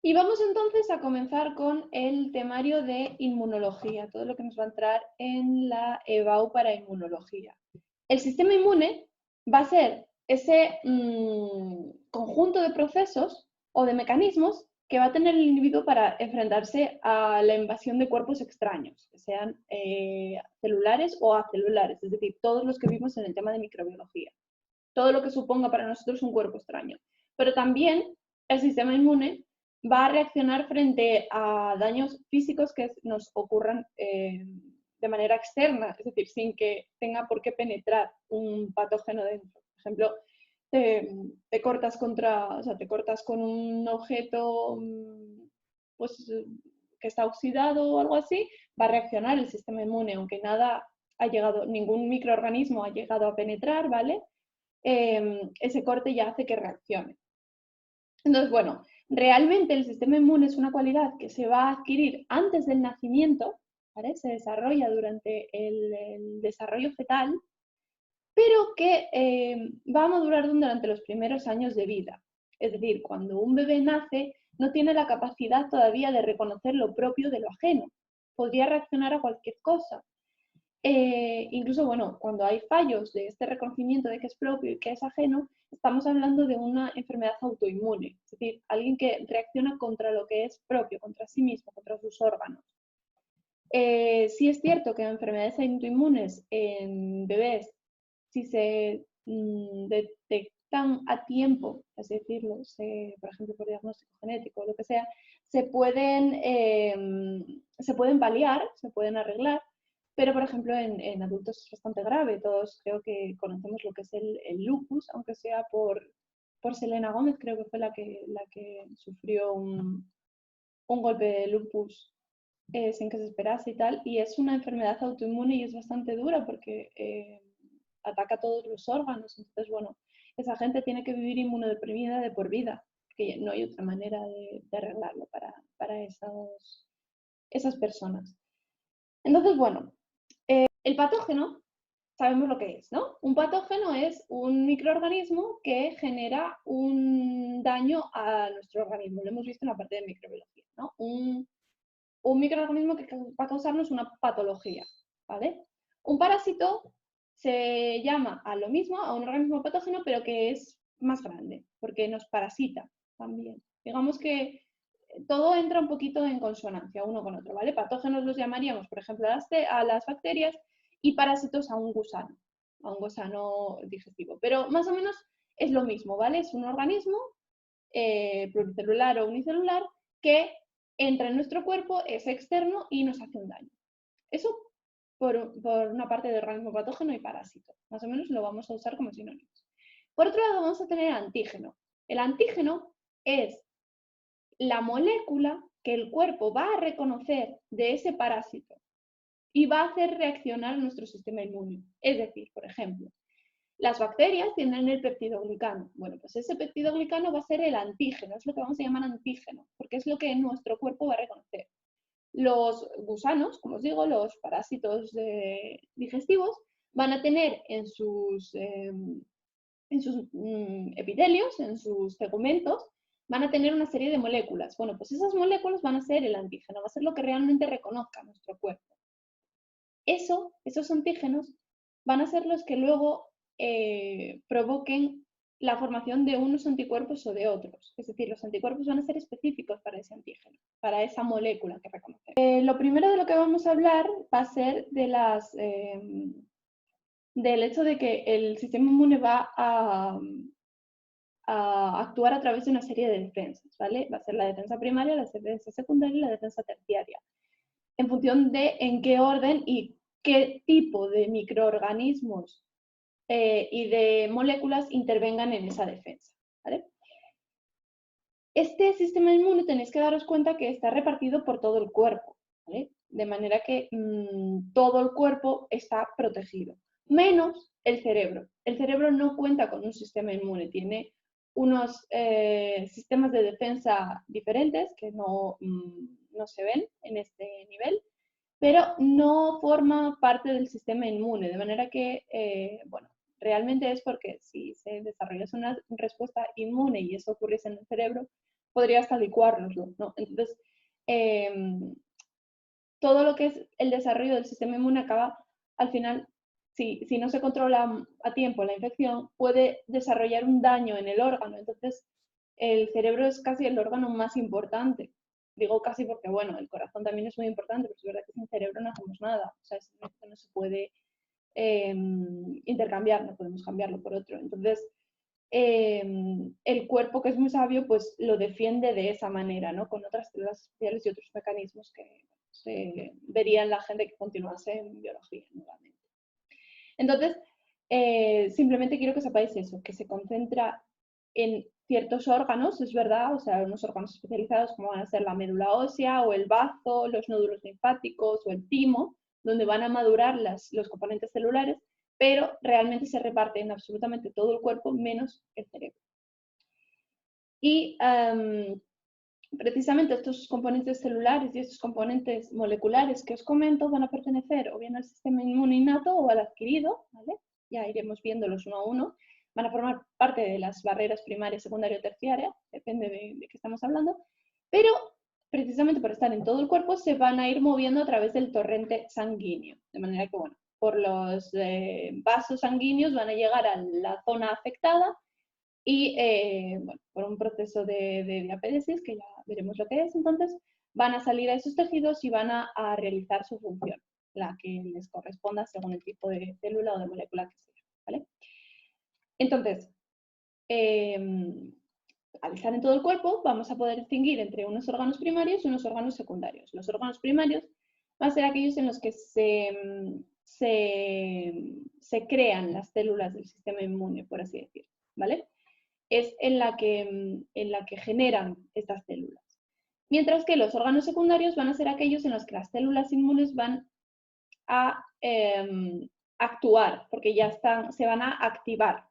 Y vamos entonces a comenzar con el temario de inmunología, todo lo que nos va a entrar en la EBAU para inmunología. El sistema inmune va a ser ese conjunto de procesos o de mecanismos que va a tener el individuo para enfrentarse a la invasión de cuerpos extraños, que sean celulares o acelulares, es decir, todos los que vimos en el tema de microbiología, todo lo que suponga para nosotros un cuerpo extraño. Pero también el sistema inmune va a reaccionar frente a daños físicos que nos ocurran de manera externa, es decir, sin que tenga por qué penetrar un patógeno dentro. Por ejemplo, te cortas te cortas con un objeto pues, que está oxidado o algo así, va a reaccionar el sistema inmune, aunque nada ha llegado, ningún microorganismo ha llegado a penetrar, ¿vale? Ese corte ya hace que reaccione. Entonces, bueno, realmente el sistema inmune es una cualidad que se va a adquirir antes del nacimiento, ¿vale? Se desarrolla durante el desarrollo fetal, pero que va a madurar durante los primeros años de vida. Es decir, cuando un bebé nace, no tiene la capacidad todavía de reconocer lo propio de lo ajeno. Podría reaccionar a cualquier cosa. Incluso, bueno, cuando hay fallos de este reconocimiento de que es propio y que es ajeno, estamos hablando de una enfermedad autoinmune, es decir, alguien que reacciona contra lo que es propio, contra sí mismo, contra sus órganos. Sí es cierto que enfermedades autoinmunes en bebés, si se detectan a tiempo, es decirlo, por ejemplo, por diagnóstico genético o lo que sea, se pueden paliar, se pueden arreglar, pero por ejemplo en adultos es bastante grave. Todos creo que conocemos lo que es el lupus, aunque sea por Selena Gómez, creo que fue la que sufrió un golpe de lupus sin que se esperase y tal, y es una enfermedad autoinmune y es bastante dura porque ataca todos los órganos. Entonces, bueno, esa gente tiene que vivir inmunodeprimida de por vida, que no hay otra manera de arreglarlo para esas personas. Entonces, bueno, el patógeno, sabemos lo que es, ¿no? Un patógeno es un microorganismo que genera un daño a nuestro organismo. Lo hemos visto en la parte de microbiología, ¿no? Un microorganismo que va a causarnos una patología, ¿vale? Un parásito se llama a lo mismo, a un organismo patógeno, pero que es más grande, porque nos parasita también. Digamos que todo entra un poquito en consonancia uno con otro, ¿vale? Patógenos los llamaríamos, por ejemplo, a las bacterias y parásitos a un gusano digestivo. Pero más o menos es lo mismo, ¿vale? Es un organismo pluricelular o unicelular que entra en nuestro cuerpo, es externo y nos hace un daño. Eso por una parte de organismo patógeno y parásito. Más o menos lo vamos a usar como sinónimos. Por otro lado, vamos a tener antígeno. El antígeno es la molécula que el cuerpo va a reconocer de ese parásito y va a hacer reaccionar a nuestro sistema inmune. Es decir, por ejemplo, las bacterias tienen el peptidoglicano. Bueno, pues ese peptidoglicano va a ser el antígeno, es lo que vamos a llamar antígeno, porque es lo que nuestro cuerpo va a reconocer. Los gusanos, como os digo, los parásitos digestivos, van a tener en sus epitelios, en sus tegumentos, van a tener una serie de moléculas. Bueno, pues esas moléculas van a ser el antígeno, va a ser lo que realmente reconozca nuestro cuerpo. Esos antígenos van a ser los que luego provoquen la formación de unos anticuerpos o de otros. Es decir, los anticuerpos van a ser específicos para ese antígeno, para esa molécula que reconocemos. Lo primero de lo que vamos a hablar va a ser del hecho de que el sistema inmune va a actuar a través de una serie de defensas, ¿vale? Va a ser la defensa primaria, la defensa secundaria y la defensa terciaria, en función de en qué orden y qué tipo de microorganismos y de moléculas intervengan en esa defensa, ¿vale? Este sistema inmune tenéis que daros cuenta que está repartido por todo el cuerpo, ¿vale? De manera que todo el cuerpo está protegido, menos el cerebro. El cerebro no cuenta con un sistema inmune, tiene unos sistemas de defensa diferentes que no se ven en este nivel, pero no forma parte del sistema inmune, de manera que, bueno, realmente es porque si se desarrollase una respuesta inmune y eso ocurriese en el cerebro, podría hasta licuárnoslo, ¿no? Entonces, todo lo que es el desarrollo del sistema inmune acaba, al final, si no se controla a tiempo la infección, puede desarrollar un daño en el órgano. Entonces, el cerebro es casi el órgano más importante. Digo casi porque, bueno, el corazón también es muy importante, pero es verdad que sin cerebro no hacemos nada. O sea, esto no se puede intercambiar, no podemos cambiarlo por otro. Entonces, el cuerpo, que es muy sabio, pues lo defiende de esa manera, ¿no? Con otras células especiales y otros mecanismos que se verían la gente que continuase en biología nuevamente. Entonces, simplemente quiero que sepáis eso, que se concentra en ciertos órganos, es verdad, o sea, unos órganos especializados como van a ser la médula ósea o el bazo, los nódulos linfáticos o el timo, donde van a madurar los componentes celulares, pero realmente se reparte en absolutamente todo el cuerpo menos el cerebro. Y precisamente estos componentes celulares y estos componentes moleculares que os comento van a pertenecer o bien al sistema inmune innato o al adquirido, ¿vale? Ya iremos viéndolos uno a uno. Van a formar parte de las barreras primaria, secundaria o terciaria, depende de qué estamos hablando, pero precisamente por estar en todo el cuerpo se van a ir moviendo a través del torrente sanguíneo, de manera que, bueno, por los vasos sanguíneos van a llegar a la zona afectada y bueno, por un proceso de diapéresis, que ya veremos lo que es, entonces van a salir a esos tejidos y van a realizar su función, la que les corresponda según el tipo de célula o de molécula que sea, ¿vale? Entonces, al estar en todo el cuerpo, vamos a poder distinguir entre unos órganos primarios y unos órganos secundarios. Los órganos primarios van a ser aquellos en los que se crean las células del sistema inmune, por así decirlo, ¿vale? Es en la que generan estas células. Mientras que los órganos secundarios van a ser aquellos en los que las células inmunes van a actuar, porque ya se van a activar,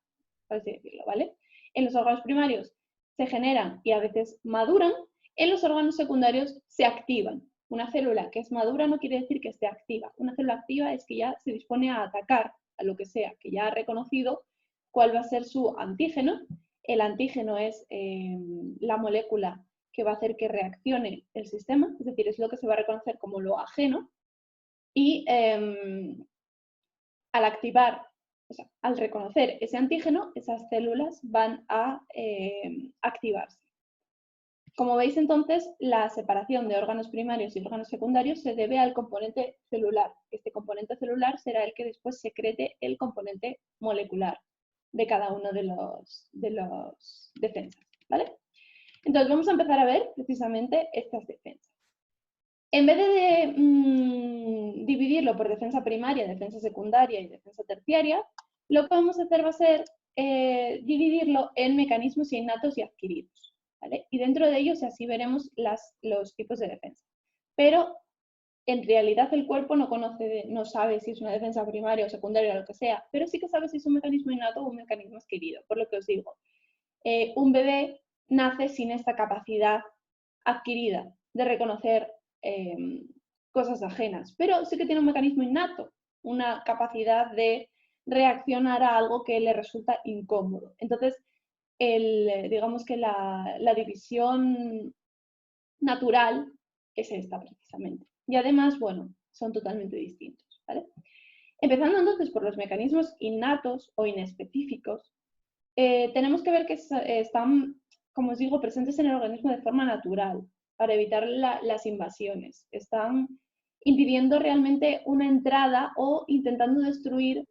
por así decirlo, ¿vale? En los órganos primarios se generan y a veces maduran, en los órganos secundarios se activan. Una célula que es madura no quiere decir que esté activa. Una célula activa es que ya se dispone a atacar a lo que sea, que ya ha reconocido cuál va a ser su antígeno. El antígeno es la molécula que va a hacer que reaccione el sistema, es decir, es lo que se va a reconocer como lo ajeno, y al activar, o sea, al reconocer ese antígeno, esas células van a activarse. Como veis entonces, la separación de órganos primarios y órganos secundarios se debe al componente celular. Este componente celular será el que después secrete el componente molecular de cada uno de los defensas, ¿vale? Entonces vamos a empezar a ver precisamente estas defensas. En vez de dividirlo por defensa primaria, defensa secundaria y defensa terciaria, lo que vamos a hacer va a ser dividirlo en mecanismos innatos y adquiridos, ¿vale? Y dentro de ellos así veremos los tipos de defensa. Pero en realidad el cuerpo no sabe si es una defensa primaria o secundaria o lo que sea, pero sí que sabe si es un mecanismo innato o un mecanismo adquirido, por lo que os digo. Un bebé nace sin esta capacidad adquirida de reconocer cosas ajenas, pero sí que tiene un mecanismo innato, una capacidad de reaccionar a algo que le resulta incómodo. Entonces, digamos que la división natural es esta precisamente. Y además, bueno, son totalmente distintos, ¿vale? Empezando entonces por los mecanismos innatos o inespecíficos, tenemos que ver que están, como os digo, presentes en el organismo de forma natural para evitar las invasiones. Están impidiendo realmente una entrada o intentando destruir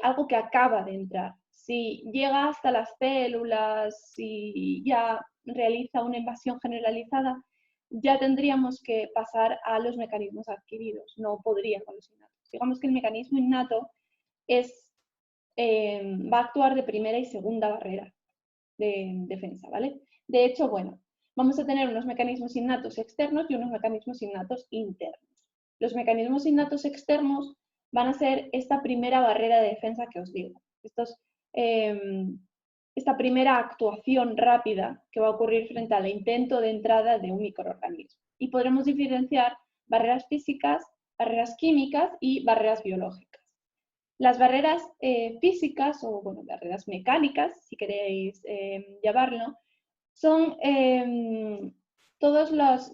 algo que acaba de entrar. Si llega hasta las células, si ya realiza una invasión generalizada, ya tendríamos que pasar a los mecanismos adquiridos. No podría con los innatos. Digamos que el mecanismo innato va a actuar de primera y segunda barrera de defensa, ¿vale? De hecho, bueno, vamos a tener unos mecanismos innatos externos y unos mecanismos innatos internos. Los mecanismos innatos externos van a ser esta primera barrera de defensa que os digo. Esta primera actuación rápida que va a ocurrir frente al intento de entrada de un microorganismo. Y podremos diferenciar barreras físicas, barreras químicas y barreras biológicas. Las barreras físicas, o bueno, barreras mecánicas, si queréis llamarlo, son todas las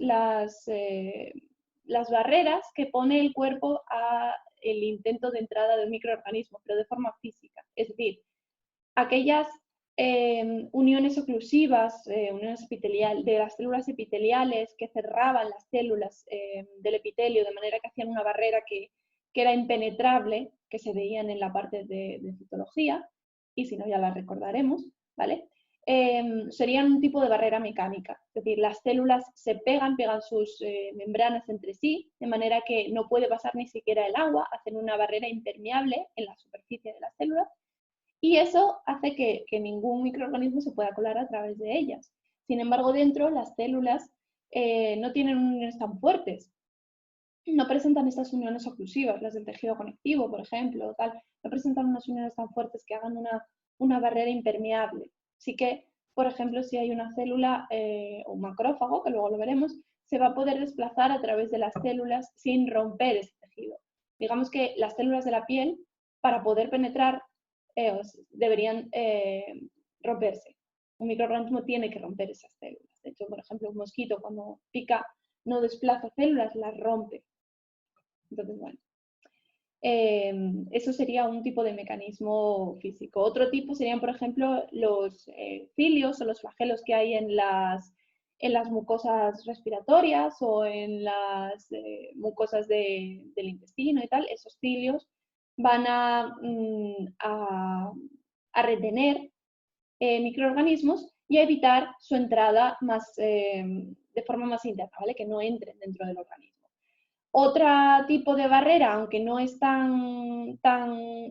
barreras que pone el cuerpo a el intento de entrada de un microorganismo, pero de forma física. Es decir, aquellas uniones oclusivas, uniones de las células epiteliales que cerraban las células del epitelio de manera que hacían una barrera que era impenetrable, que se veían en la parte de citología, y si no ya la recordaremos, ¿vale? Serían un tipo de barrera mecánica, es decir, las células se pegan sus membranas entre sí, de manera que no puede pasar ni siquiera el agua, hacen una barrera impermeable en la superficie de las células, y eso hace que ningún microorganismo se pueda colar a través de ellas. Sin embargo, dentro las células no tienen uniones tan fuertes, no presentan estas uniones oclusivas, las del tejido conectivo, por ejemplo, tal, no presentan unas uniones tan fuertes que hagan una barrera impermeable. Así que, por ejemplo, si hay una célula o un macrófago, que luego lo veremos, se va a poder desplazar a través de las células sin romper ese tejido. Digamos que las células de la piel, para poder penetrar, deberían romperse. Un microorganismo tiene que romper esas células. De hecho, por ejemplo, un mosquito cuando pica no desplaza células, las rompe. Entonces, bueno, eso sería un tipo de mecanismo físico. Otro tipo serían, por ejemplo, los cilios o los flagelos que hay en las mucosas respiratorias o en las mucosas del intestino y tal. Esos cilios van a retener microorganismos y a evitar su entrada de forma más interna, ¿vale? Que no entren dentro del organismo. Otro tipo de barrera, aunque no es tan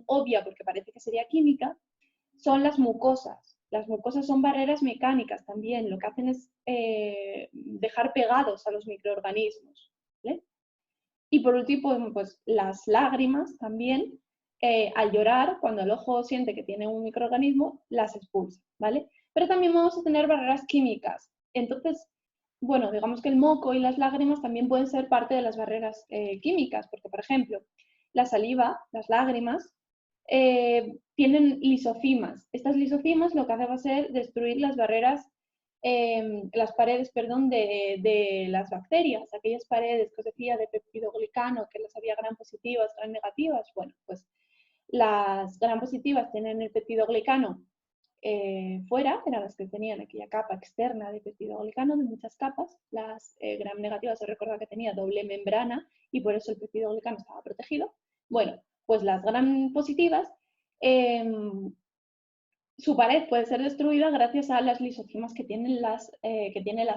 obvia porque parece que sería química, son las mucosas. Las mucosas son barreras mecánicas también, lo que hacen es dejar pegados a los microorganismos, ¿vale? Y por último, pues las lágrimas también, al llorar, cuando el ojo siente que tiene un microorganismo, las expulsa, ¿vale? Pero también vamos a tener barreras químicas. Entonces, bueno, digamos que el moco y las lágrimas también pueden ser parte de las barreras químicas, porque, por ejemplo, la saliva, las lágrimas, tienen lisofimas. Estas lisofimas lo que hacen va a ser destruir las barreras, las paredes, perdón, de las bacterias, aquellas paredes que os decía de peptidoglicano, que las había gram positivas, gram negativas. Bueno, pues las gram positivas tienen el peptidoglicano fuera, eran las que tenían aquella capa externa de peptidoglicano de muchas capas. Las gram negativas, os recuerdo que tenía doble membrana y por eso el peptidoglicano estaba protegido. Bueno, pues las gram positivas, su pared puede ser destruida gracias a las lisosomas que tiene la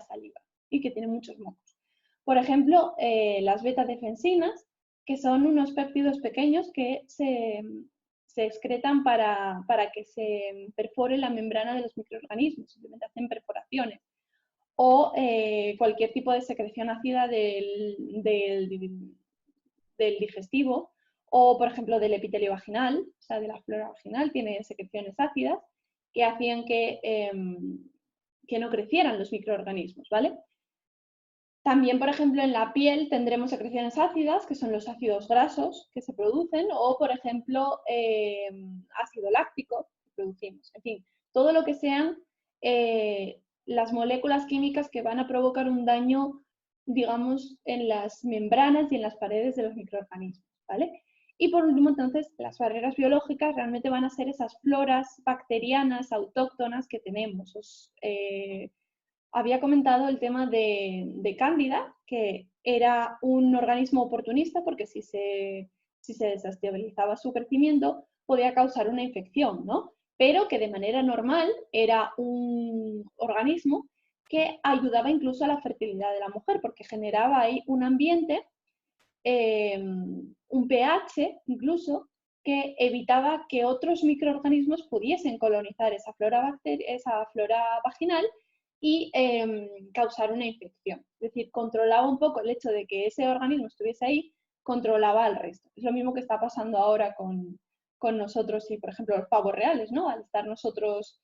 saliva y que tiene muchos mocos. Por ejemplo, las beta-defensinas, que son unos péptidos pequeños que se excretan para que se perfore la membrana de los microorganismos, simplemente hacen perforaciones. O cualquier tipo de secreción ácida del digestivo, o por ejemplo del epitelio vaginal, o sea, de la flora vaginal, tiene secreciones ácidas que hacían que no crecieran los microorganismos, ¿vale? También, por ejemplo, en la piel tendremos secreciones ácidas, que son los ácidos grasos que se producen, o, por ejemplo, ácido láctico que producimos. En fin, todo lo que sean las moléculas químicas que van a provocar un daño, digamos, en las membranas y en las paredes de los microorganismos, ¿vale? Y por último, entonces, las barreras biológicas realmente van a ser esas floras bacterianas autóctonas que tenemos. Había comentado el tema de Cándida, que era un organismo oportunista porque si se desestabilizaba su crecimiento podía causar una infección, ¿no? Pero que de manera normal era un organismo que ayudaba incluso a la fertilidad de la mujer porque generaba ahí un ambiente, un pH incluso, que evitaba que otros microorganismos pudiesen colonizar esa flora vaginal y causar una infección. Es decir, controlaba un poco el hecho de que ese organismo estuviese ahí, controlaba al resto. Es lo mismo que está pasando ahora con nosotros y, por ejemplo, los pavos reales, ¿no? Al estar nosotros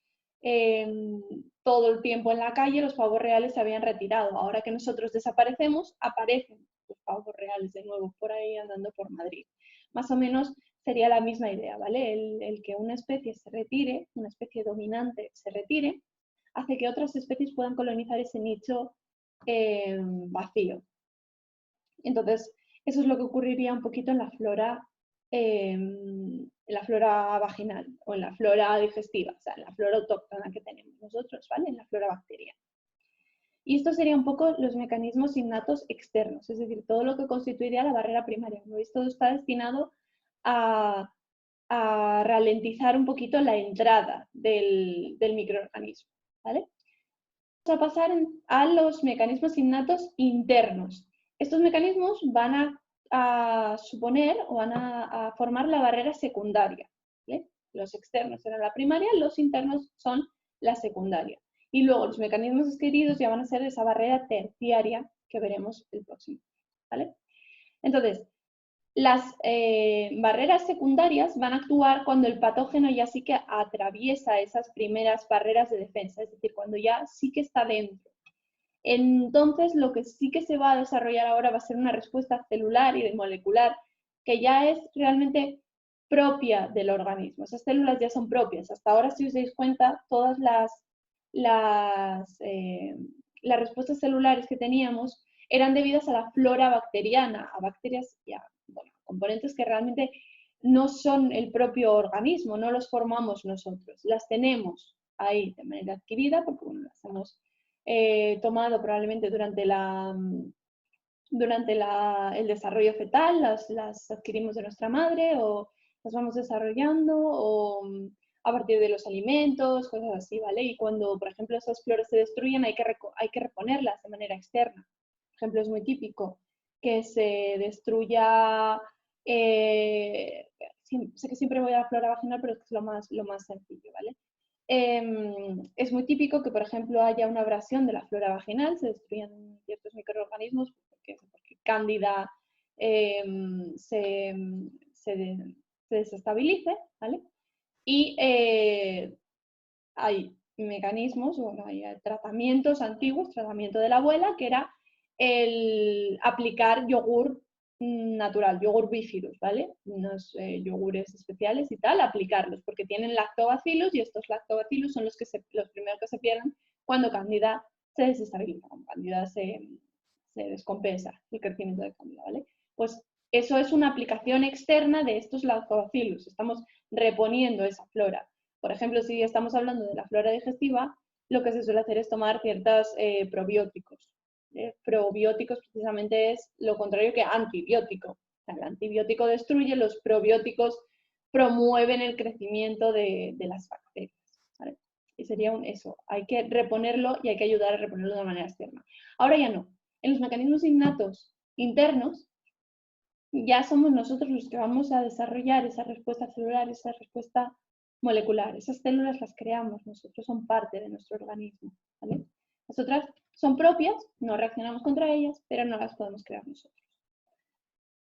todo el tiempo en la calle, los pavos reales se habían retirado. Ahora que nosotros desaparecemos, aparecen los pavos reales de nuevo por ahí andando por Madrid. Más o menos sería la misma idea, ¿vale? El que una especie se retire, una especie dominante se retire, hace que otras especies puedan colonizar ese nicho vacío. Entonces, eso es lo que ocurriría un poquito en la flora vaginal o en la flora digestiva, o sea, en la flora autóctona que tenemos nosotros, ¿vale? En la flora bacteriana. Y esto sería un poco los mecanismos innatos externos, es decir, todo lo que constituiría la barrera primaria. Como veis, todo está destinado a ralentizar un poquito la entrada del microorganismo, ¿vale? Vamos a pasar a los mecanismos innatos internos. Estos mecanismos van a suponer o van a formar la barrera secundaria, ¿vale? Los externos eran la primaria, los internos son la secundaria. Y luego los mecanismos adquiridos ya van a ser esa barrera terciaria que veremos el próximo, ¿vale? Entonces, las barreras secundarias van a actuar cuando el patógeno ya sí que atraviesa esas primeras barreras de defensa, es decir, cuando ya sí que está dentro. Entonces, lo que sí que se va a desarrollar ahora va a ser una respuesta celular y molecular que ya es realmente propia del organismo. Esas células ya son propias. Hasta ahora, si os dais cuenta, todas las respuestas celulares que teníamos eran debidas a la flora bacteriana, a bacterias y a componentes que realmente no son el propio organismo, no los formamos nosotros, las tenemos ahí de manera adquirida porque bueno, las hemos tomado probablemente durante el desarrollo fetal, las adquirimos de nuestra madre o las vamos desarrollando o a partir de los alimentos, cosas así, ¿vale? Y cuando, por ejemplo, esas flores se destruyen hay que reponerlas de manera externa. Por ejemplo, es muy típico que se destruya, sé que siempre voy a la flora vaginal, pero es lo más sencillo, ¿vale? Es muy típico que, por ejemplo, haya una abrasión de la flora vaginal, se destruyan ciertos microorganismos porque Cándida se desestabilice, ¿vale? Y hay mecanismos, bueno, hay tratamientos antiguos, tratamiento de la abuela, que era el aplicar yogur natural, yogur bífidos, ¿vale? Unos yogures especiales y tal, aplicarlos, porque tienen lactobacillus y estos lactobacillus son los primeros que se pierden cuando Cándida se desestabiliza, cuando Cándida se descompensa el crecimiento de Cándida, ¿vale? Pues eso es una aplicación externa de estos lactobacillus, estamos reponiendo esa flora. Por ejemplo, si estamos hablando de la flora digestiva, lo que se suele hacer es tomar ciertos probióticos. Probióticos precisamente es lo contrario que antibiótico. O sea, el antibiótico destruye, los probióticos promueven el crecimiento de las bacterias, ¿vale? Y sería eso, hay que reponerlo y hay que ayudar a reponerlo de manera externa. Ahora ya no. En los mecanismos innatos internos, ya somos nosotros los que vamos a desarrollar esa respuesta celular, esa respuesta molecular. Esas células las creamos nosotros, son parte de nuestro organismo, ¿vale? Las otras son propias, no reaccionamos contra ellas, pero no las podemos crear nosotros.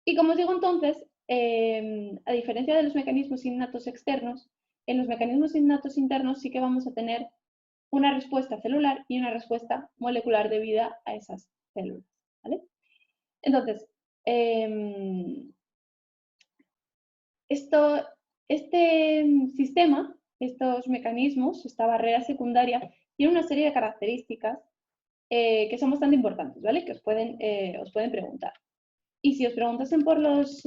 Y como os digo entonces, a diferencia de los mecanismos innatos externos, en los mecanismos innatos internos sí que vamos a tener una respuesta celular y una respuesta molecular debida a esas células, ¿vale? Entonces, este sistema, estos mecanismos, esta barrera secundaria, tiene una serie de características que son bastante importantes, ¿vale? Que os pueden preguntar. Y si os preguntasen por las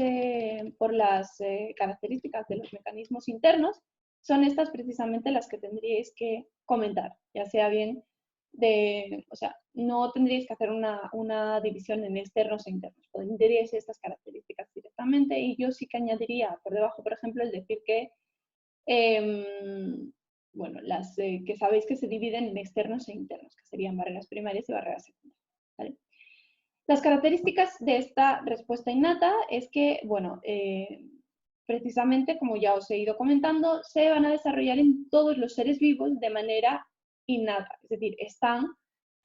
características de los mecanismos internos, son estas precisamente las que tendríais que comentar, ya sea bien o sea, no tendríais que hacer una división en externos e internos, tendríais estas características directamente y yo sí que añadiría por debajo, por ejemplo, el decir que, bueno, que sabéis que se dividen en externos e internos, que serían barreras primarias y barreras secundarias, ¿vale? Las características de esta respuesta innata es que, bueno, precisamente, como ya os he ido comentando, se van a desarrollar en todos los seres vivos de manera innata, es decir,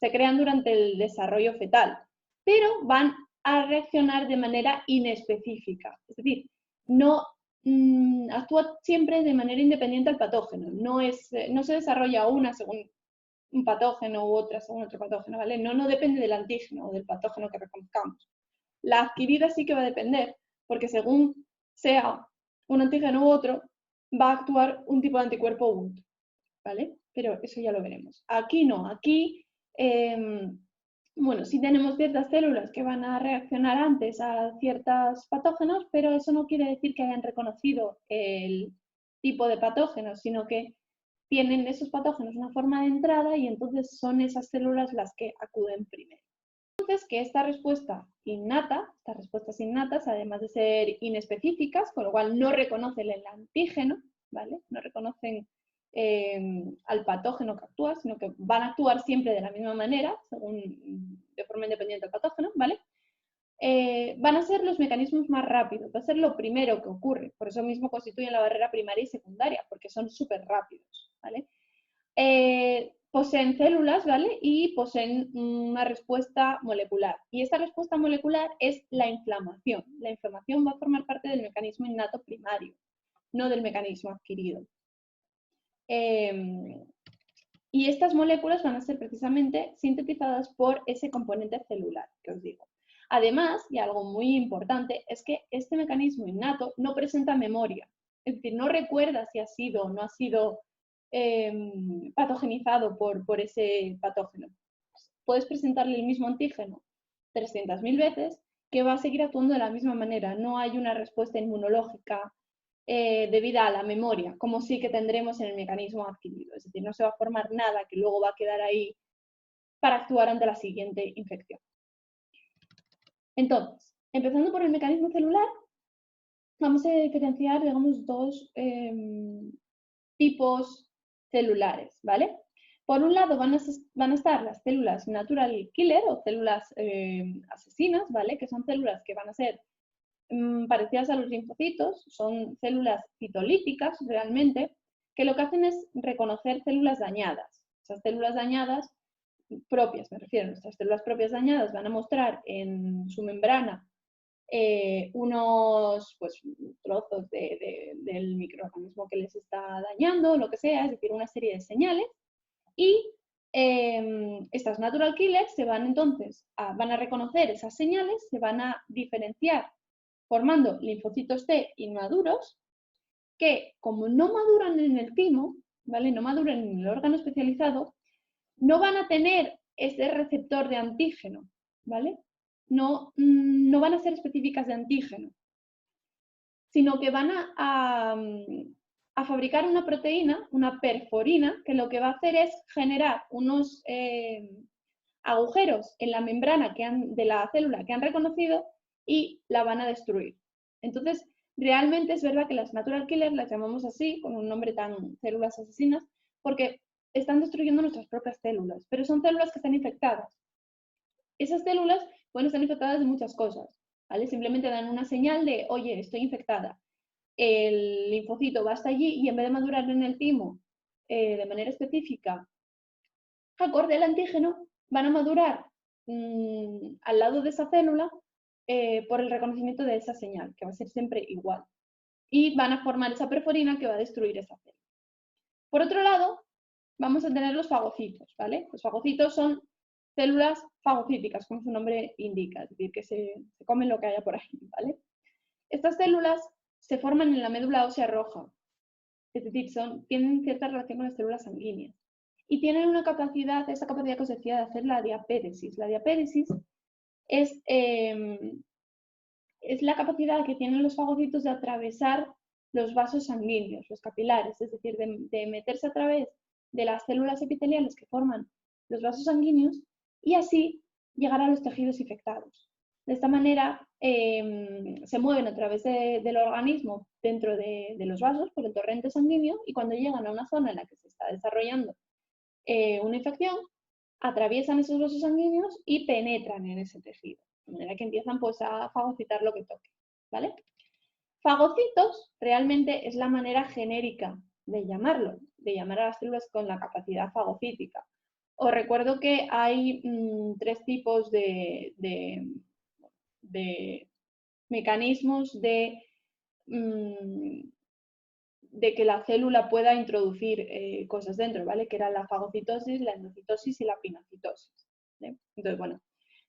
se crean durante el desarrollo fetal, pero van a reaccionar de manera inespecífica, es decir, no actúa siempre de manera independiente al patógeno, no se desarrolla una según un patógeno u otra según otro patógeno, ¿vale? No depende del antígeno o del patógeno que reconozcamos. La adquirida sí que va a depender, porque según sea un antígeno u otro, va a actuar un tipo de anticuerpo u otro, ¿vale? pero eso ya lo veremos. Aquí no, aquí, bueno, sí tenemos ciertas células que van a reaccionar antes a ciertos patógenos, pero eso no quiere decir que hayan reconocido el tipo de patógenos, sino que tienen esos patógenos una forma de entrada y entonces son esas células las que acuden primero. Entonces, que esta respuesta innata, estas respuestas innatas, además de ser inespecíficas, con lo cual no reconocen el antígeno, ¿vale? No reconocen al patógeno que actúa, sino que van a actuar siempre de la misma manera, de forma independiente del patógeno, ¿vale? Van a ser los mecanismos más rápidos, va a ser lo primero que ocurre, por eso mismo constituyen la barrera primaria y secundaria, porque son súper rápidos, ¿vale? Poseen células, ¿vale? Y poseen una respuesta molecular. Y esta respuesta molecular es la inflamación. La inflamación va a formar parte del mecanismo innato primario, no del mecanismo adquirido. Y estas moléculas van a ser precisamente sintetizadas por ese componente celular que os digo. Además, y algo muy importante, es que este mecanismo innato no presenta memoria. Es decir, no recuerda si ha sido o no ha sido patogenizado por ese patógeno. Puedes presentarle el mismo antígeno 300.000 veces que va a seguir actuando de la misma manera. No hay una respuesta inmunológica debida a la memoria, como sí que tendremos en el mecanismo adquirido. Es decir, no se va a formar nada que luego va a quedar ahí para actuar ante la siguiente infección. Entonces, empezando por el mecanismo celular, vamos a diferenciar, digamos, dos tipos celulares, ¿vale? Por un lado van a estar las células natural killer o células asesinas, ¿vale? Que son células que van a ser parecidas a los linfocitos, son células citolíticas realmente, que lo que hacen es reconocer células dañadas. Esas células dañadas propias, me refiero, nuestras células propias dañadas van a mostrar en su membrana unos trozos del microorganismo que les está dañando, lo que sea, es decir, una serie de señales, y estas natural killers se van entonces van a reconocer esas señales, se van a diferenciar formando linfocitos T inmaduros que, como no maduran en el timo, ¿vale? No maduran en el órgano especializado, no van a tener ese receptor de antígeno, ¿vale? No van a ser específicas de antígeno, sino que van a fabricar una proteína, una perforina, que lo que va a hacer es generar unos agujeros en la membrana de la célula que han reconocido y la van a destruir. Entonces, realmente es verdad que las natural killers las llamamos así, con un nombre tan células asesinas, porque están destruyendo nuestras propias células, pero son células que están infectadas. Esas células pueden estar infectadas de muchas cosas, ¿vale? Simplemente dan una señal de, oye, estoy infectada. El linfocito va hasta allí y en vez de madurar en el timo de manera específica, acorde al antígeno, van a madurar al lado de esa célula por el reconocimiento de esa señal, que va a ser siempre igual. Y van a formar esa perforina que va a destruir esa célula. Por otro lado, vamos a tener los fagocitos, ¿vale? Los fagocitos son células fagocíticas, como su nombre indica, es decir, que se comen lo que haya por ahí, ¿vale? Estas células se forman en la médula ósea roja, es decir, tienen cierta relación con las células sanguíneas. Y tienen una capacidad, esa capacidad que os decía de hacer la diapéresis. La diapéresis es la capacidad que tienen los fagocitos de atravesar los vasos sanguíneos, los capilares, es decir, de meterse a través de las células epiteliales que forman los vasos sanguíneos y así llegar a los tejidos infectados. De esta manera se mueven a través del organismo dentro de los vasos por el torrente sanguíneo y cuando llegan a una zona en la que se está desarrollando una infección, atraviesan esos vasos sanguíneos y penetran en ese tejido, de manera que empiezan pues, a fagocitar lo que toque, ¿vale? Fagocitos realmente es la manera genérica de llamarlo, de llamar a las células con la capacidad fagocítica. Os recuerdo que hay 3 tipos de mecanismos de que la célula pueda introducir cosas dentro, ¿vale? Que era la fagocitosis, la endocitosis y la pinocitosis, ¿vale? Entonces, bueno,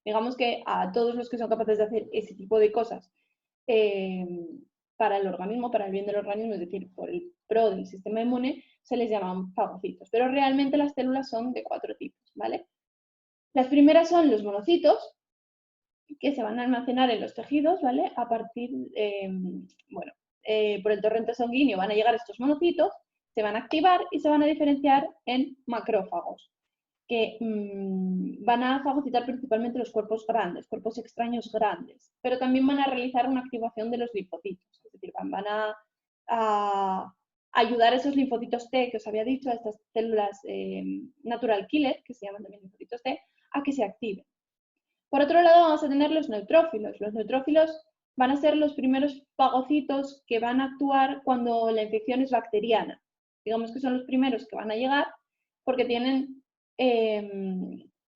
digamos que a todos los que son capaces de hacer ese tipo de cosas para el organismo, para el bien del organismo, es decir, por el pro del sistema inmune, se les llaman fagocitos. Pero realmente las células son de 4 tipos, ¿vale? Las primeras son los monocitos, que se van a almacenar en los tejidos, ¿vale? A partir, por el torrente sanguíneo van a llegar estos monocitos, se van a activar y se van a diferenciar en macrófagos, que van a fagocitar principalmente los cuerpos grandes, cuerpos extraños grandes, pero también van a realizar una activación de los linfocitos, es decir, van a ayudar a esos linfocitos T que os había dicho, a estas células natural killer, que se llaman también linfocitos T, a que se activen. Por otro lado, vamos a tener los neutrófilos. Los neutrófilos van a ser los primeros fagocitos que van a actuar cuando la infección es bacteriana. Digamos que son los primeros que van a llegar porque tienen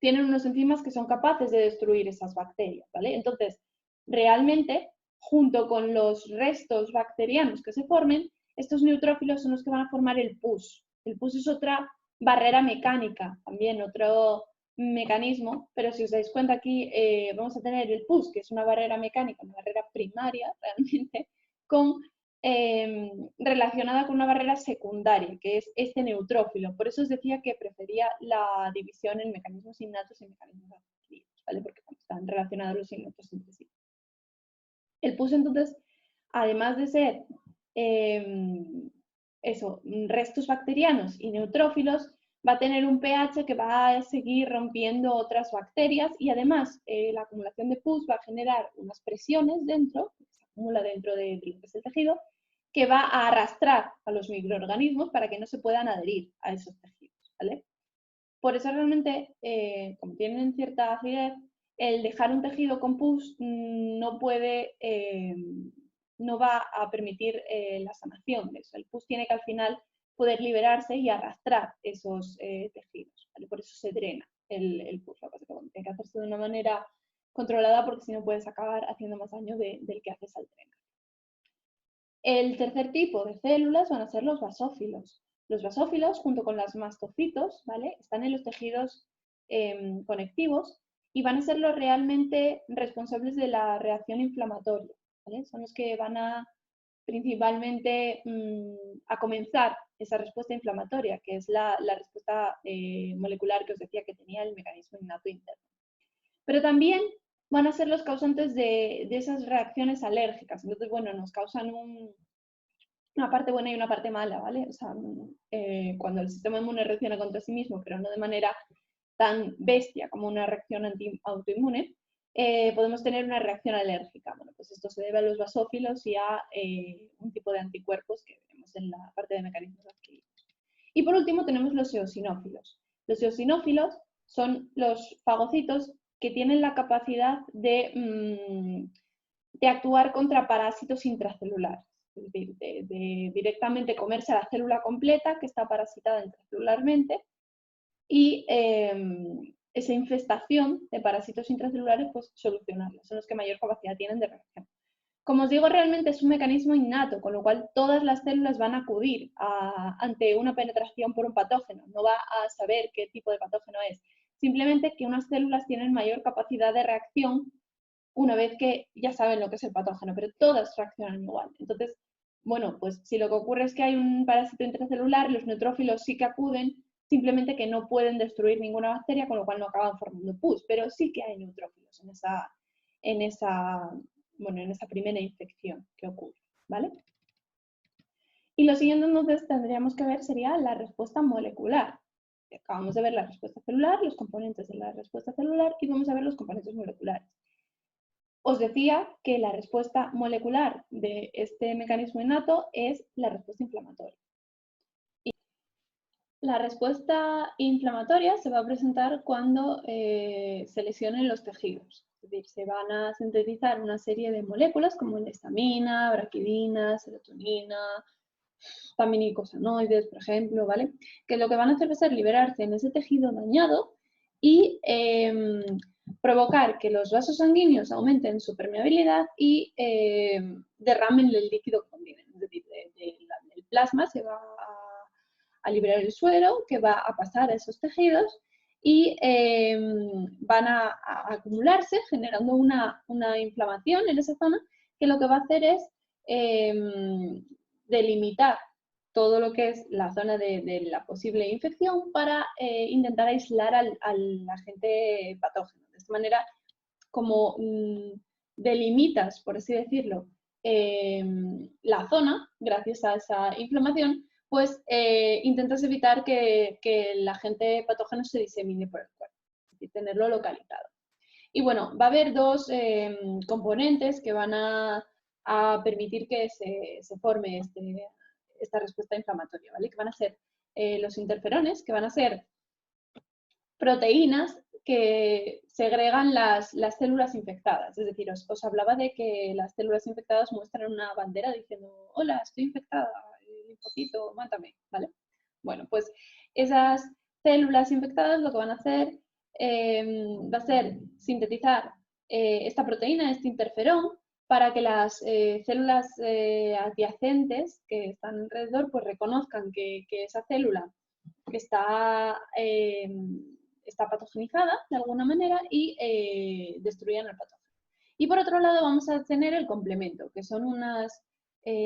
unos enzimas que son capaces de destruir esas bacterias, ¿vale? Entonces, realmente, junto con los restos bacterianos que se formen, estos neutrófilos son los que van a formar el pus. El pus es otra barrera mecánica, también otro mecanismo, pero si os dais cuenta aquí vamos a tener el pus, que es una barrera mecánica, una barrera primaria realmente, relacionada con una barrera secundaria, que es este neutrófilo. Por eso os decía que prefería la división en mecanismos innatos y mecanismos adquiridos, ¿vale? Porque están relacionados los innatos entre sí. El pus, entonces, además de ser restos bacterianos y neutrófilos, va a tener un pH que va a seguir rompiendo otras bacterias y además la acumulación de pus va a generar unas presiones dentro, que se acumula dentro de lo que es el tejido, que va a arrastrar a los microorganismos para que no se puedan adherir a esos tejidos, ¿vale? Por eso realmente, como tienen cierta acidez, el dejar un tejido con pus no va a permitir la sanación de eso. El pus tiene que al final poder liberarse y arrastrar esos tejidos, ¿vale? Por eso se drena el pus. Lo que pasa es que tiene que hacerse de una manera controlada porque si no puedes acabar haciendo más daño del que haces al drenar. El tercer tipo de células van a ser los basófilos. Los basófilos, junto con los mastocitos, ¿vale? Están en los tejidos conectivos y van a ser los realmente responsables de la reacción inflamatoria, ¿vale? Son los que van a principalmente a comenzar esa respuesta inflamatoria, que es la respuesta molecular que os decía que tenía el mecanismo innato interno. Pero también van a ser los causantes de esas reacciones alérgicas. Entonces, bueno, nos causan una parte buena y una parte mala, ¿vale? O sea, cuando el sistema inmune reacciona contra sí mismo, pero no de manera tan bestia como una reacción autoinmune, podemos tener una reacción alérgica. Bueno, pues esto se debe a los basófilos y a un tipo de anticuerpos que vemos en la parte de mecanismos adquiridos. Y por último tenemos los eosinófilos. Los eosinófilos son los fagocitos que tienen la capacidad de actuar contra parásitos intracelulares. Es decir, de directamente comerse a la célula completa que está parasitada intracelularmente y esa infestación de parásitos intracelulares, pues solucionarla. Son los que mayor capacidad tienen de reacción. Como os digo, realmente es un mecanismo innato, con lo cual todas las células van a acudir ante una penetración por un patógeno. No va a saber qué tipo de patógeno es. Simplemente que unas células tienen mayor capacidad de reacción una vez que ya saben lo que es el patógeno, pero todas reaccionan igual. Entonces, bueno, pues si lo que ocurre es que hay un parásito intracelular, los neutrófilos sí que acuden, simplemente que no pueden destruir ninguna bacteria, con lo cual no acaban formando pus, pero sí que hay neutrófilos en esa primera infección que ocurre, ¿vale? Y lo siguiente entonces tendríamos que ver sería la respuesta molecular. Acabamos de ver la respuesta celular, los componentes de la respuesta celular y vamos a ver los componentes moleculares. Os decía que la respuesta molecular de este mecanismo innato es la respuesta inflamatoria. Y la respuesta inflamatoria se va a presentar cuando se lesionen los tejidos. Es decir, se van a sintetizar una serie de moléculas como la histamina, braquidina, serotonina, también icosanoides, por ejemplo, ¿vale? Que lo que van a hacer va a ser liberarse en ese tejido dañado y provocar que los vasos sanguíneos aumenten su permeabilidad y derramen el líquido que contienen. Es decir, del plasma se va a liberar el suero que va a pasar a esos tejidos y van a acumularse generando una inflamación en esa zona que lo que va a hacer es delimitar todo lo que es la zona de la posible infección para intentar aislar al agente patógeno. De esta manera, como delimitas, por así decirlo, la zona, gracias a esa inflamación, pues intentas evitar que el agente patógeno se disemine por el cuerpo, y tenerlo localizado. Y bueno, va a haber dos componentes que van a permitir que se forme esta respuesta inflamatoria, ¿vale? Que van a ser los interferones, que van a ser proteínas que segregan las células infectadas. Es decir, os hablaba de que las células infectadas muestran una bandera diciendo, hola, estoy infectada, linfocito, mátame, ¿vale? Bueno, pues esas células infectadas lo que van a hacer va a ser sintetizar esta proteína, este interferón, para que las células adyacentes que están alrededor pues reconozcan que esa célula está patogenizada de alguna manera y destruyan el patógeno. Y por otro lado vamos a tener el complemento, que son unas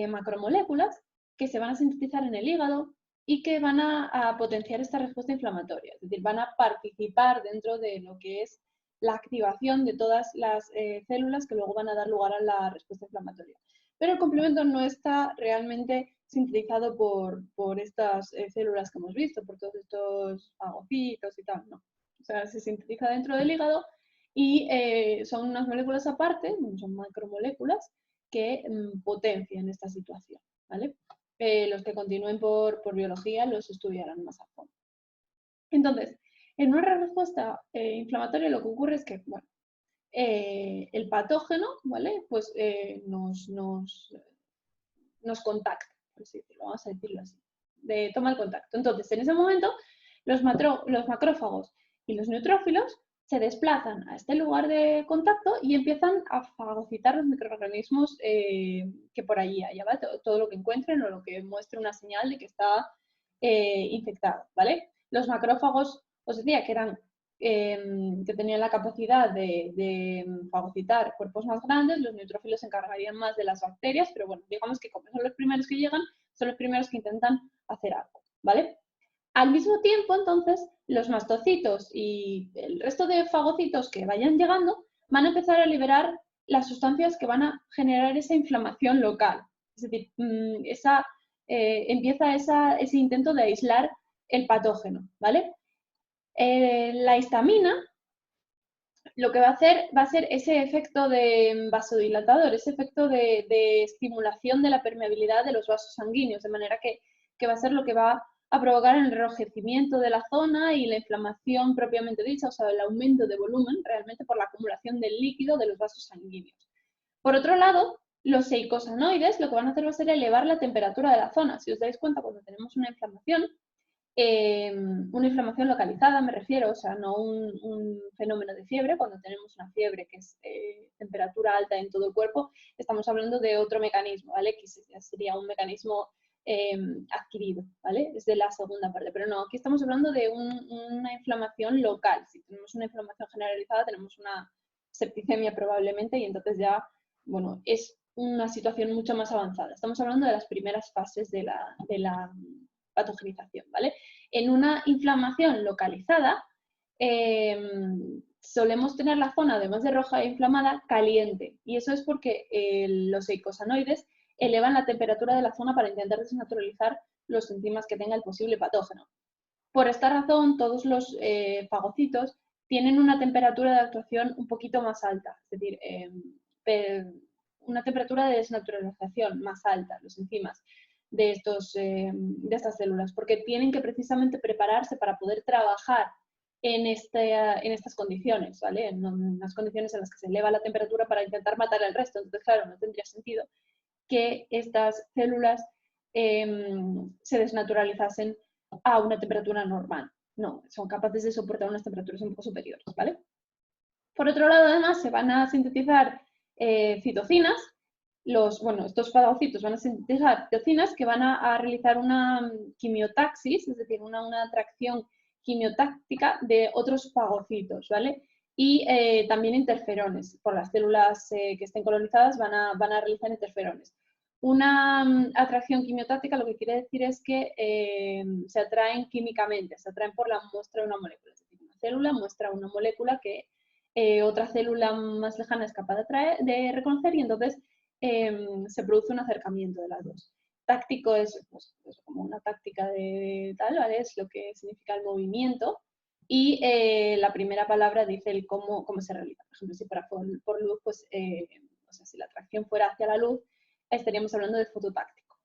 macromoléculas que se van a sintetizar en el hígado y que van a potenciar esta respuesta inflamatoria, es decir, van a participar dentro de lo que es la activación de todas las células que luego van a dar lugar a la respuesta inflamatoria. Pero el complemento no está realmente sintetizado por estas células que hemos visto, por todos estos fagocitos y tal, no. O sea, se sintetiza dentro del hígado y son unas moléculas aparte, son macromoléculas, que potencian esta situación, ¿vale? Los que continúen por biología los estudiarán más a fondo. Entonces, en una respuesta inflamatoria lo que ocurre es que, bueno, el patógeno, ¿vale? Pues nos contacta, por así decirlo, vamos a decirlo así, toma el contacto. Entonces, en ese momento, los macrófagos y los neutrófilos se desplazan a este lugar de contacto y empiezan a fagocitar los microorganismos que por allí haya, ¿vale? Todo lo que encuentren o lo que muestre una señal de que está infectado, ¿vale? Los macrófagos, os decía que eran que tenían la capacidad de fagocitar cuerpos más grandes, los neutrófilos se encargarían más de las bacterias, pero bueno, digamos que como son los primeros que llegan, son los primeros que intentan hacer algo, ¿vale? Al mismo tiempo, entonces, los mastocitos y el resto de fagocitos que vayan llegando van a empezar a liberar las sustancias que van a generar esa inflamación local. Es decir, empieza ese intento de aislar el patógeno, ¿vale? La histamina lo que va a hacer va a ser ese efecto de vasodilatador, ese efecto de estimulación de la permeabilidad de los vasos sanguíneos, de manera que va a ser lo que va a provocar el enrojecimiento de la zona y la inflamación propiamente dicha, o sea, el aumento de volumen realmente por la acumulación del líquido de los vasos sanguíneos. Por otro lado, los eicosanoides lo que van a hacer va a ser elevar la temperatura de la zona. Si os dais cuenta, cuando tenemos una inflamación localizada, me refiero, o sea, no un fenómeno de fiebre. Cuando tenemos una fiebre que es temperatura alta en todo el cuerpo, estamos hablando de otro mecanismo, ¿vale? Que sería un mecanismo adquirido, ¿vale? Es de la segunda parte, pero no, aquí estamos hablando de una inflamación local. Si tenemos una inflamación generalizada, tenemos una septicemia probablemente y entonces ya, bueno, es una situación mucho más avanzada. Estamos hablando de las primeras fases de la patogenización, ¿vale? En una inflamación localizada, solemos tener la zona, además de roja e inflamada, caliente. Y eso es porque los eicosanoides elevan la temperatura de la zona para intentar desnaturalizar los enzimas que tenga el posible patógeno. Por esta razón, todos los fagocitos tienen una temperatura de actuación un poquito más alta, es decir, una temperatura de desnaturalización más alta, los enzimas de estas células, porque tienen que precisamente prepararse para poder trabajar en estas condiciones, ¿vale? En unas condiciones en las que se eleva la temperatura para intentar matar al resto. Entonces, claro, no tendría sentido que estas células se desnaturalizasen a una temperatura normal. No, son capaces de soportar unas temperaturas un poco superiores, ¿vale? Por otro lado, además, se van a sintetizar citocinas. Estos fagocitos van a sintetizar citocinas que van a realizar una quimiotaxis, es decir, una atracción quimiotáctica de otros fagocitos, ¿vale? Y también interferones. Por las células que estén colonizadas van a realizar interferones. Una atracción quimiotáctica lo que quiere decir es que se atraen químicamente, se atraen por la muestra de una molécula. Es decir, una célula muestra una molécula que otra célula más lejana es capaz de reconocer y entonces se produce un acercamiento de las dos. Táctico es pues, como una táctica de tal, ¿vale? Es lo que significa el movimiento. Y la primera palabra dice el cómo se realiza. Por ejemplo, si fuera por luz, pues, o sea, si la atracción fuera hacia la luz, estaríamos hablando de fototáctico,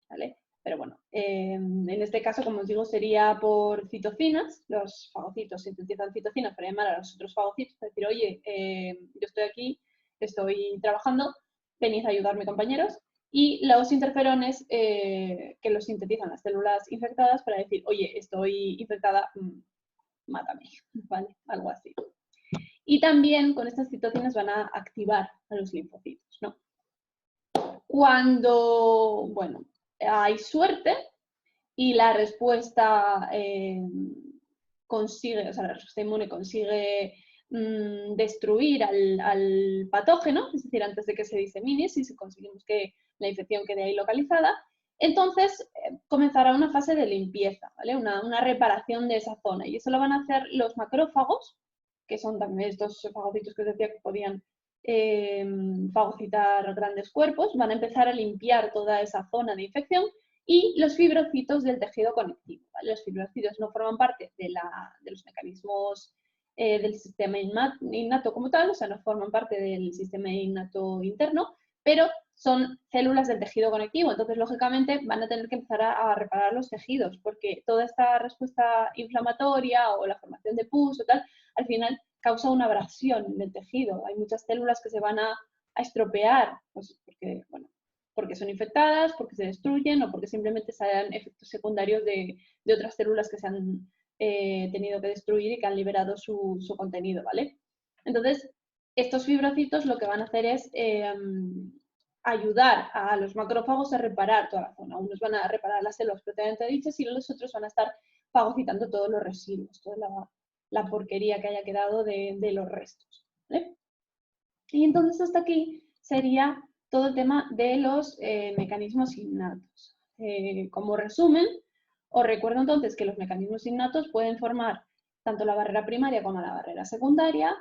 ¿vale? Pero bueno, en este caso, como os digo, sería por citocinas. Los fagocitos sintetizan citocinas para llamar a los otros fagocitos, para decir, oye, yo estoy aquí, estoy trabajando, venid a ayudarme, compañeros. Y los interferones que los sintetizan las células infectadas para decir, oye, estoy infectada, mátame, ¿vale? Algo así. Y también con estas citocinas van a activar a los linfocitos, ¿no? Cuando, bueno, hay suerte y la respuesta consigue, o sea, la respuesta inmune consigue destruir al patógeno, es decir, antes de que se disemine, si conseguimos que la infección quede ahí localizada, entonces comenzará una fase de limpieza, ¿vale? Una reparación de esa zona. Y eso lo van a hacer los macrófagos, que son también estos fagocitos que os decía que podían fagocitar grandes cuerpos, van a empezar a limpiar toda esa zona de infección y los fibrocitos del tejido conectivo. ¿Vale? Los fibrocitos no forman parte de los mecanismos del sistema innato como tal, o sea, no forman parte del sistema innato interno, pero son células del tejido conectivo, entonces lógicamente van a tener que empezar a reparar los tejidos, porque toda esta respuesta inflamatoria o la formación de pus o tal, al final causa una abrasión en el tejido. Hay muchas células que se van a estropear, pues porque son infectadas, porque se destruyen o porque simplemente se dan efectos secundarios de otras células que se han tenido que destruir y que han liberado su contenido, ¿vale? Entonces, estos fibrocitos lo que van a hacer es ayudar a los macrófagos a reparar toda la zona. Unos van a reparar las células propiamente dichas y los otros van a estar fagocitando todos los residuos, toda la porquería que haya quedado de los restos, ¿vale? Y entonces hasta aquí sería todo el tema de los mecanismos innatos. Como resumen, os recuerdo entonces que los mecanismos innatos pueden formar tanto la barrera primaria como la barrera secundaria,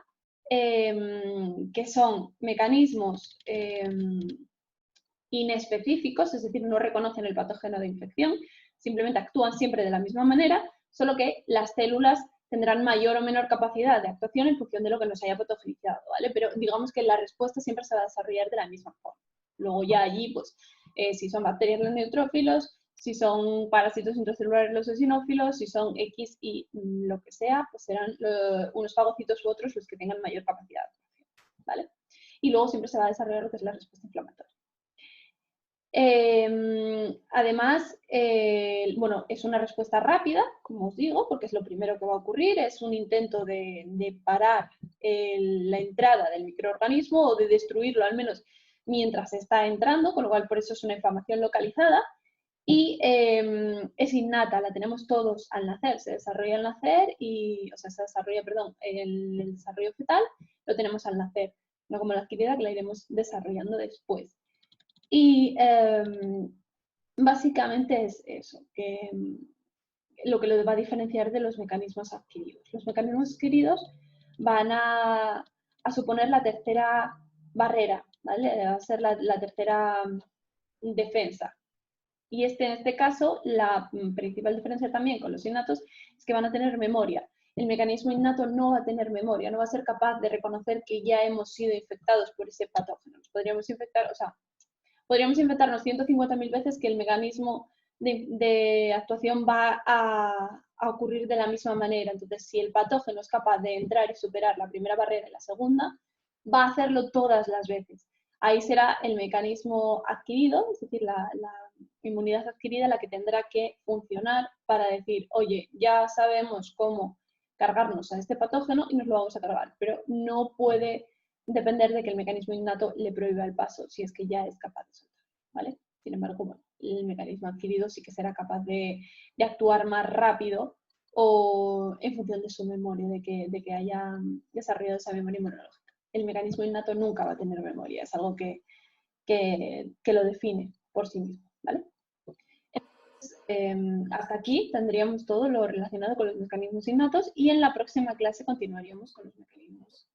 que son mecanismos inespecíficos, es decir, no reconocen el patógeno de infección, simplemente actúan siempre de la misma manera, solo que las células tendrán mayor o menor capacidad de actuación en función de lo que nos haya patogenizado, ¿vale? Pero digamos que la respuesta siempre se va a desarrollar de la misma forma. Luego ya allí, pues, si son bacterias los neutrófilos, si son parásitos intracelulares los eosinófilos, si son X y lo que sea, pues serán unos fagocitos u otros los que tengan mayor capacidad de actuación, ¿vale? Y luego siempre se va a desarrollar lo que es la respuesta inflamatoria. Además, bueno, es una respuesta rápida, como os digo, porque es lo primero que va a ocurrir, es un intento de parar la entrada del microorganismo o de destruirlo al menos mientras está entrando, con lo cual por eso es una inflamación localizada y es innata, la tenemos todos al nacer, se desarrolla al nacer y, o sea, se desarrolla, perdón, el desarrollo fetal lo tenemos al nacer, no como la adquirida que la iremos desarrollando después. Y básicamente es eso, que lo que lo va a diferenciar de los mecanismos adquiridos. Los mecanismos adquiridos van a suponer la tercera barrera, ¿vale? Va a ser la tercera defensa. Y en este caso, la principal diferencia también con los innatos es que van a tener memoria. El mecanismo innato no va a tener memoria, no va a ser capaz de reconocer que ya hemos sido infectados por ese patógeno. Nos podríamos infectar, o sea, podríamos infectarnos 150.000 veces que el mecanismo de actuación va a ocurrir de la misma manera. Entonces, si el patógeno es capaz de entrar y superar la primera barrera y la segunda, va a hacerlo todas las veces. Ahí será el mecanismo adquirido, es decir, la inmunidad adquirida la que tendrá que funcionar para decir, oye, ya sabemos cómo cargarnos a este patógeno y nos lo vamos a cargar, pero no puede depender de que el mecanismo innato le prohíba el paso, si es que ya es capaz de soltar, ¿vale? Sin embargo, bueno, el mecanismo adquirido sí que será capaz de actuar más rápido o en función de su memoria, de que haya desarrollado esa memoria inmunológica. El mecanismo innato nunca va a tener memoria, es algo que lo define por sí mismo, ¿vale? Hasta aquí tendríamos todo lo relacionado con los mecanismos innatos y en la próxima clase continuaríamos con los mecanismos